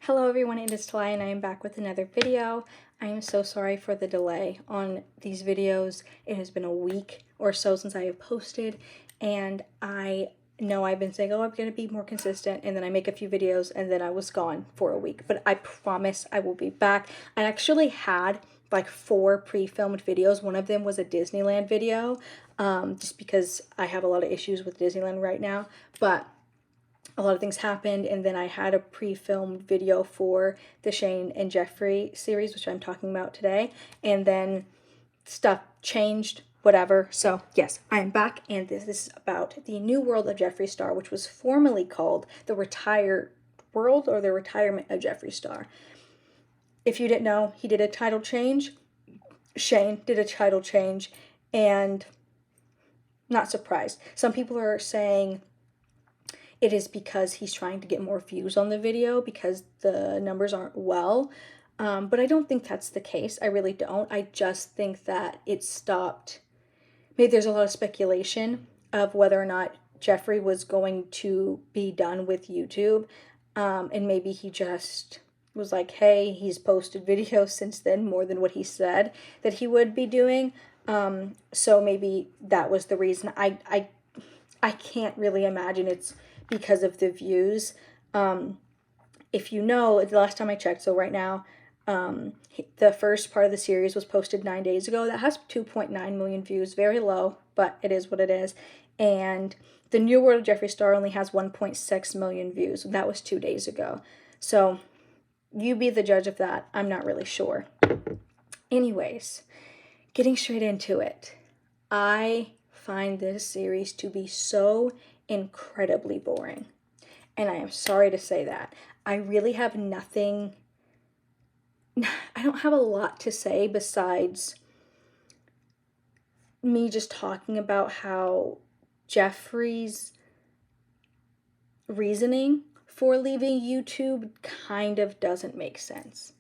Hello everyone, it is Tali and I am back with another video. I am so sorry for the delay on these videos. It has been a week or so since I have posted, and I know I've been saying, oh, I'm going to be more consistent, and then I make a few videos and then I was gone for a week. But I promise I will be back. I actually had like 4 pre-filmed videos. One of them was a Disneyland video, just because I have a lot of issues with Disneyland right now. But a lot of things happened, and then I had a pre-filmed video for the Shane and Jeffree series, which I'm talking about today, and then stuff changed, whatever. So yes, I am back, and this is about the new world of Jeffree Star, which was formerly called the Retired World or the Retirement of Jeffree Star. If you didn't know, he did a title change. Shane did a title change, and not surprised. Some people are saying it is because he's trying to get more views on the video because the numbers aren't well. But I don't think that's the case. I really don't. I just think that it stopped. Maybe there's a lot of speculation of whether or not Jeffree was going to be done with YouTube. And maybe he just was like, hey, he's posted videos since then more than what he said that he would be doing. So maybe that was the reason. I can't really imagine it's because of the views. If you know, the last time I checked, so right now, the first part of the series was posted 9 days ago. That has 2.9 million views. Very low, but it is what it is. And the New World of Jeffree Star only has 1.6 million views. That was 2 days ago. So you be the judge of that. I'm not really sure. Anyways, getting straight into it. I find this series to be so incredibly boring. And I am sorry to say that. I really have nothing, I don't have a lot to say besides me just talking about how Jeffree's reasoning for leaving YouTube kind of doesn't make sense.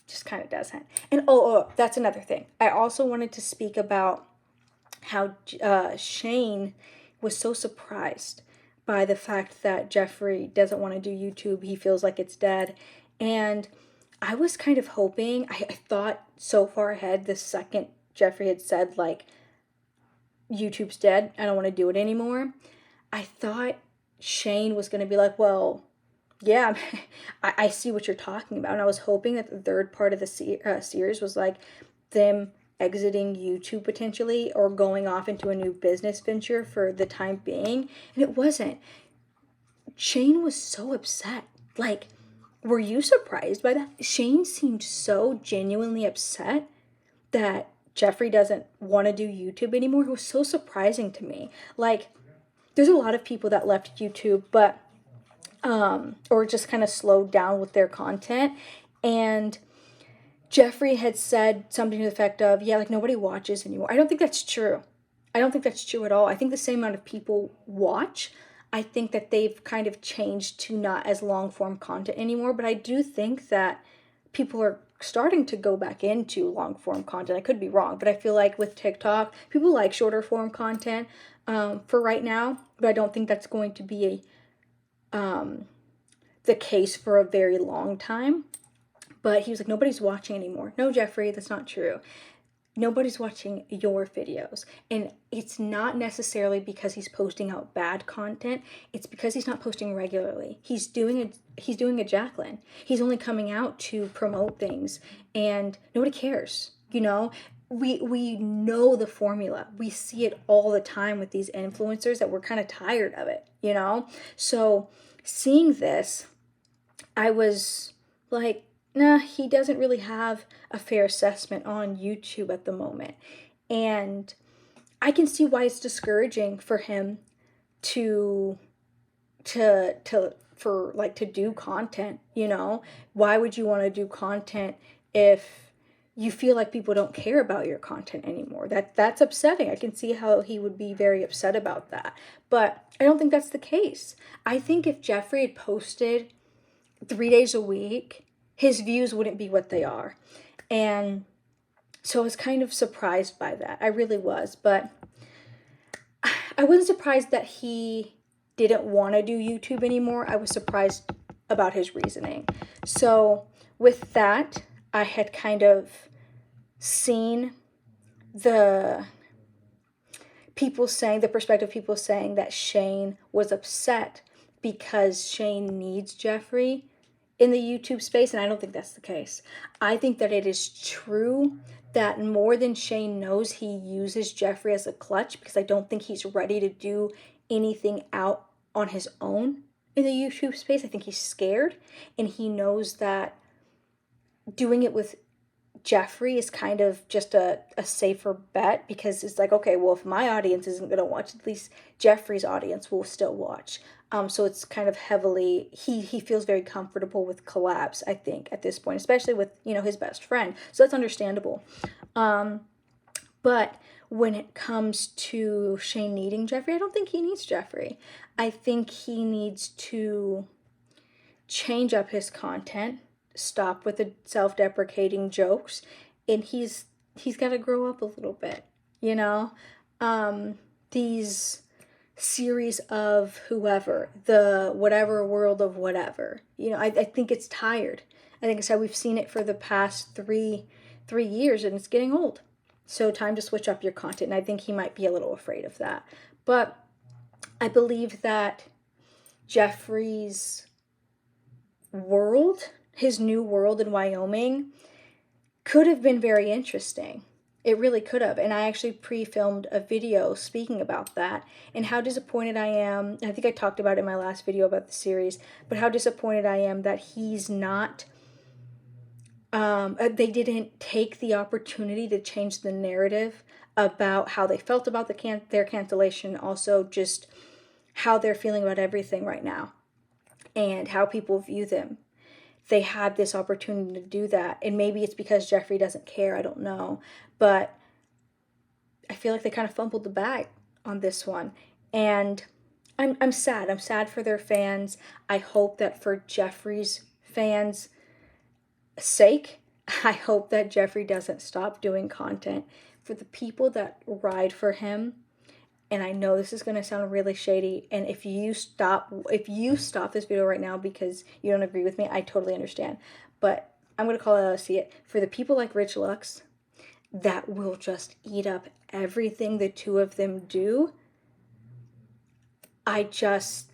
Just kind of doesn't. And that's another thing. I also wanted to speak about how Shane was so surprised by the fact that Jeffree doesn't want to do YouTube. He feels like it's dead. And I was kind of hoping, I thought so far ahead, the second Jeffree had said, like, YouTube's dead, I don't want to do it anymore, I thought Shane was going to be like, well, yeah, I see what you're talking about. And I was hoping that the third part of the series was like them exiting YouTube potentially or going off into a new business venture for the time being. And it wasn't. Shane was so upset. Like, were you surprised by that? Shane seemed so genuinely upset that Jeffree doesn't want to do YouTube anymore. It was so surprising to me. Like, there's a lot of people that left YouTube, but or just kind of slowed down with their content. And Jeffree had said something to the effect of, yeah, like, nobody watches anymore. I don't think that's true. I don't think that's true at all. I think the same amount of people watch. I think that they've kind of changed to not as long form content anymore. But I do think that people are starting to go back into long form content. I could be wrong, but I feel like with TikTok, people like shorter form content for right now. But I don't think that's going to be the case for a very long time. But he was like, nobody's watching anymore. No, Jeffree, that's not true. Nobody's watching your videos. And it's not necessarily because he's posting out bad content. It's because he's not posting regularly. He's doing a Jacqueline. He's only coming out to promote things, and nobody cares. You know, we know the formula. We see it all the time with these influencers that we're kind of tired of it, you know? So seeing this, I was like, nah, he doesn't really have a fair assessment on YouTube at the moment. And I can see why it's discouraging for him to do content, you know? Why would you want to do content if you feel like people don't care about your content anymore? That's upsetting. I can see how he would be very upset about that. But I don't think that's the case. I think if Jeffree had posted 3 days a week, his views wouldn't be what they are. And so I was kind of surprised by that. I really was. But I wasn't surprised that he didn't want to do YouTube anymore. I was surprised about his reasoning. So with that, I had kind of seen the perspective of people saying that Shane was upset because Shane needs Jeffree in the YouTube space, and I don't think that's the case. I think that it is true that more than Shane knows, he uses Jeffree as a clutch, because I don't think he's ready to do anything out on his own in the YouTube space. I think he's scared, and he knows that doing it with Jeffree is kind of just a safer bet, because it's like, okay, well, if my audience isn't going to watch, at least Jeffree's audience will still watch. So it's kind of heavily, he feels very comfortable with collabs, I think, at this point, especially with, his best friend. So that's understandable. But when it comes to Shane needing Jeffree, I don't think he needs Jeffree. I think he needs to change up his content, stop with the self-deprecating jokes, and he's got to grow up a little bit, these series of whoever, the whatever world of whatever, I think it's tired. I think it's how we've seen it for the past three years, and it's getting old. So time to switch up your content, and I think he might be a little afraid of that. But I believe that Jeffree's world, his new world in Wyoming, could have been very interesting. It really could have. And I actually pre-filmed a video speaking about that and how disappointed I am. I think I talked about it in my last video about the series, but how disappointed I am that he's not, they didn't take the opportunity to change the narrative about how they felt about their cancellation, also just how they're feeling about everything right now and how people view them. They had this opportunity to do that, and maybe it's because Jeffree doesn't care, I don't know, but I feel like they kind of fumbled the bag on this one, and I'm sad for their fans. I hope that for Jeffree's fans' sake, I hope that Jeffree doesn't stop doing content. For the people that ride for him, and I know this is going to sound really shady, and if you stop this video right now because you don't agree with me, I totally understand. But I'm going to call it how I see it. For the people like Rich Lux that will just eat up everything the two of them do, it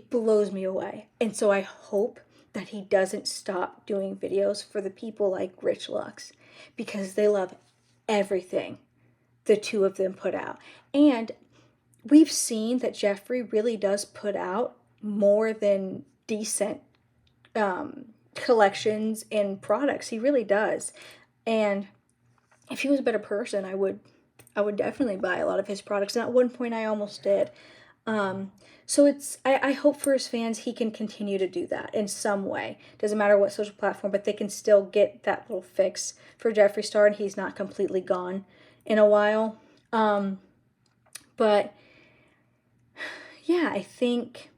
blows me away. And so I hope that he doesn't stop doing videos for the people like Rich Lux, because they love everything the two of them put out. And we've seen that Jeffree really does put out more than decent collections and products. He really does. And if he was a better person, I would definitely buy a lot of his products. And at one point I almoast did. So I hope for his fans he can continue to do that in some way. Doesn't matter what social platform, but they can still get that little fix for Jeffree Star, and he's not completely gone in a while. But yeah, I think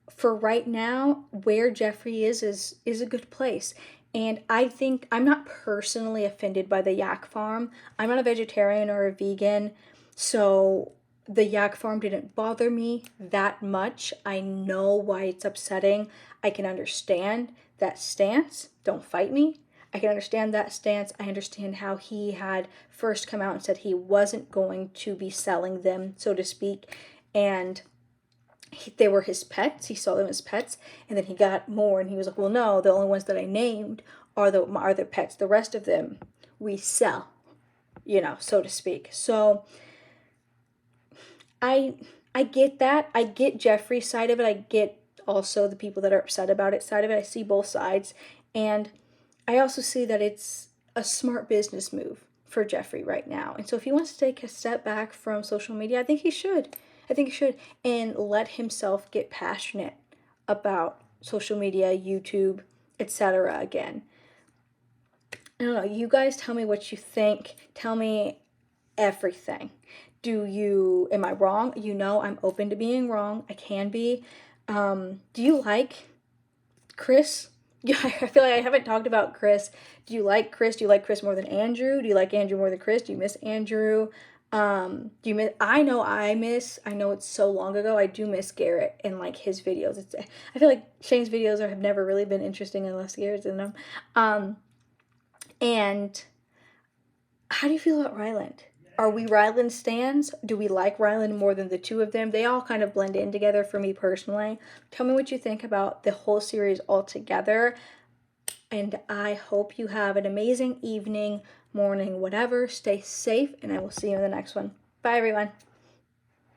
for right now, where Jeffree is a good place. And I think I'm not personally offended by the yak farm. I'm not a vegetarian or a vegan, so the yak farm didn't bother me that much. I know why it's upsetting. I can understand that stance. Don't fight me. I can understand that stance. I understand how he had first come out and said he wasn't going to be selling them, so to speak, and they were his pets. He saw them as pets, and then he got more, and he was like, well, no, the only ones that I named are the pets. The rest of them we sell, so to speak. So I get that. I get Jeffree's side of it. I get also the people that are upset about it side of it. I see both sides, and I also see that it's a smart business move for Jeffree right now. And so if he wants to take a step back from social media, I think he should. And let himself get passionate about social media, YouTube, etc. again. I don't know. You guys tell me what you think. Tell me everything. Am I wrong? I'm open to being wrong. I can be. Do you like Chris? Yeah, I feel like I haven't talked about Chris. Do you like Chris? Do you like Chris more than Andrew? Do you like Andrew more than Chris? Do you miss Andrew? Do you miss? I know it's so long ago. I do miss Garrett and like his videos. I feel like Shane's videos have never really been interesting unless Garrett's in them. And how do you feel about Ryland? Are we Ryland stans? Do we like Ryland more than the two of them? They all kind of blend in together for me personally. Tell me what you think about the whole series altogether. And I hope you have an amazing evening, morning, whatever. Stay safe, and I will see you in the next one. Bye, everyone.